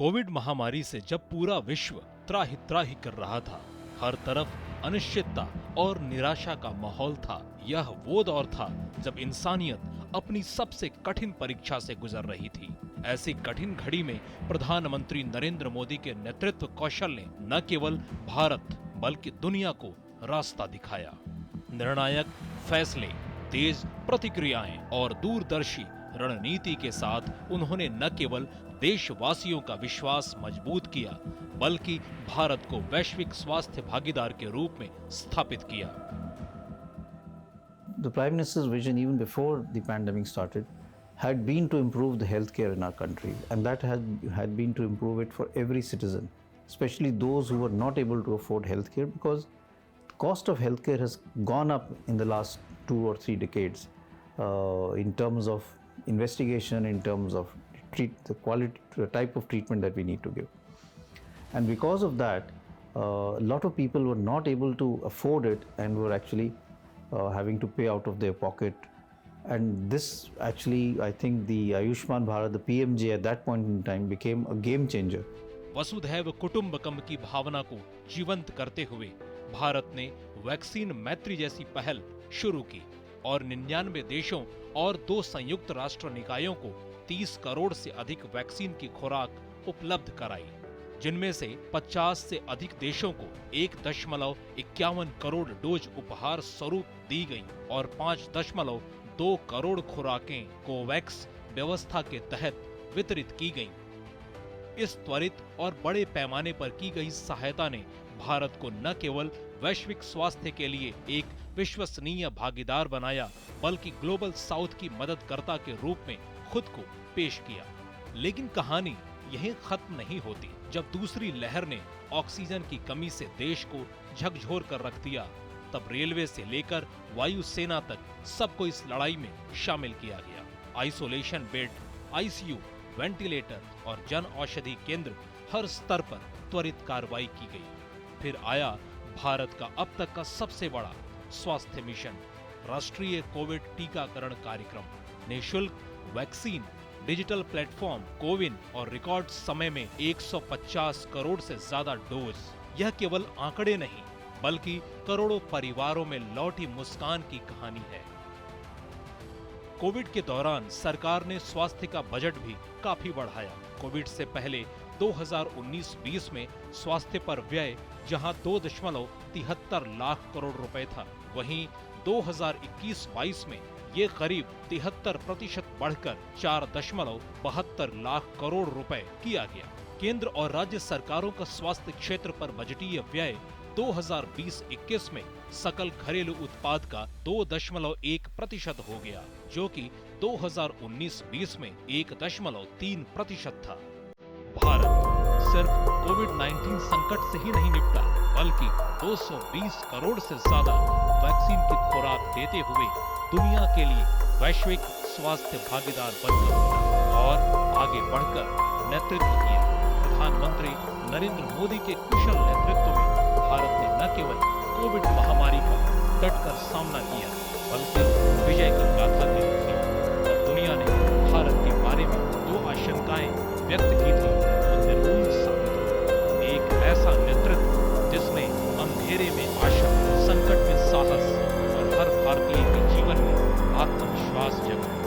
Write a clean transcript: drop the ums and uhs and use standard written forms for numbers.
Covid महामारी से जब पूरा विश्व त्राहि त्राहि कर रहा था, हर तरफ अनिश्चितता और निराशा का माहौल था। यह वो दौर था जब इंसानियत अपनी सबसे कठिन परीक्षा से गुजर रही थी। ऐसी कठिन घड़ी में प्रधानमंत्री नरेंद्र मोदी के नेतृत्व कौशल ने न केवल भारत बल्कि दुनिया को रास्ता दिखाया। निर्णायक फैसले, तेज प्रतिक्रियाएं और दूरदर्शी रणनीति के साथ उन्होंने न केवल देशवासियों का विश्वास मजबूत किया, बल्कि भारत को वैश्विक स्वास्थ्य भागीदार के रूप में स्थापित किया। The Prime Minister's vision, even before the pandemic started, had been to improve the healthcare in our country, and that had been to improve it for every citizen, especially those who were not able to afford healthcare, because the cost of healthcare has gone up in the last 2 or 3 decades in terms of investigation, in terms of the quality, the type of treatment that we need to give. And because of that, a lot of people were not able to afford it and were actually having to pay out of their pocket. And this actually, I think the Ayushman Bharat, the PMJ at that point in time became a game changer. वसुधैव कुटुंबकम की भावना को जीवंत करते हुए भारत ने vaccine मैत्री जैसी पहल शुरू की और 99 देशों और 2 संयुक्त राष्ट्र निकायों को 30 करोड़ से अधिक वैक्सीन की खुराक उपलब्ध कराई, जिनमें से 50 से अधिक देशों को 1.51 करोड़ डोज उपहार स्वरूप दी गई और 5.2 करोड़ खुराकें कोवैक्स व्यवस्था के तहत वितरित की गईं। इस त्वरित और बड़े पैमाने पर की गई सहायता ने भारत को न केवल वैश्विक स्वास्थ्य के लिए एक विश्वसनीय भागीदार बनाया, बल्कि ग्लोबल साउथ की मददकर्ता के रूप में खुद को पेश किया। लेकिन कहानी यहीं खत्म नहीं होती। जब दूसरी लहर ने ऑक्सीजन की कमी से देश को झकझोर कर रख दिया, तब रेलवे से लेकर वायुसेना तक सबको इस लड़ाई में शामिल किया गया। आइसोलेशन बेड, आईसीयू, वेंटिलेटर और जन औषधि केंद्र, हर स्तर पर त्वरित कार्रवाई की गई। फिर आया भारत का अब तक का सबसे बड़ा स्वास्थ्य मिशन, राष्ट्रीय कोविड टीकाकरण कार्यक्रम। निःशुल्क वैक्सीन, डिजिटल प्लेटफॉर्म कोविन और रिकॉर्ड समय में 150 करोड़ से ज्यादा डोज। यह केवल आंकड़े नहीं, बल्कि करोड़ों परिवारों में लौटी मुस्कान की कहानी है। कोविड के दौरान सरकार ने स्वास्थ्य का बजट भी काफी बढ़ाया। कोविड से पहले 2019-20 में स्वास्थ्य पर व्यय जहां 2.73 लाख करोड़ रुपए था, वहीं 2021-22 में ये करीब 73% बढ़कर 4.72 लाख करोड़ रुपए किया गया। केंद्र और राज्य सरकारों का स्वास्थ्य क्षेत्र पर बजटीय व्यय 2020-21 में सकल घरेलू उत्पाद का 2.1% हो गया, जो कि 2019-20 में 1.3% था। भारत सिर्फ कोविड-19 संकट से ही नहीं निपटा, बल्कि 220 करोड़ से ज्यादा वैक्सीन की खुराक देते हुए दुनिया के लिए वैश्विक स्वास्थ्य भागीदार बनकर उभरा और आगे बढ़कर नेतृत्व किया। प्रधानमंत्री नरेंद्र मोदी के कुशल नेतृत्व में भारत ने न केवल कोविड महामारी का डटकर सामना किया, बल्कि विजय की गाथा भी लिखी। और दुनिया ने भारत के बारे में जो आशंकाएं व्यक्त की थी, वो निर्मूल साबित हुई। एक ऐसा नेतृत्व जिसने अंधेरे में आशा, संकट में साहस और हर भारतीय के जीवन में आत्मविश्वास जगाया।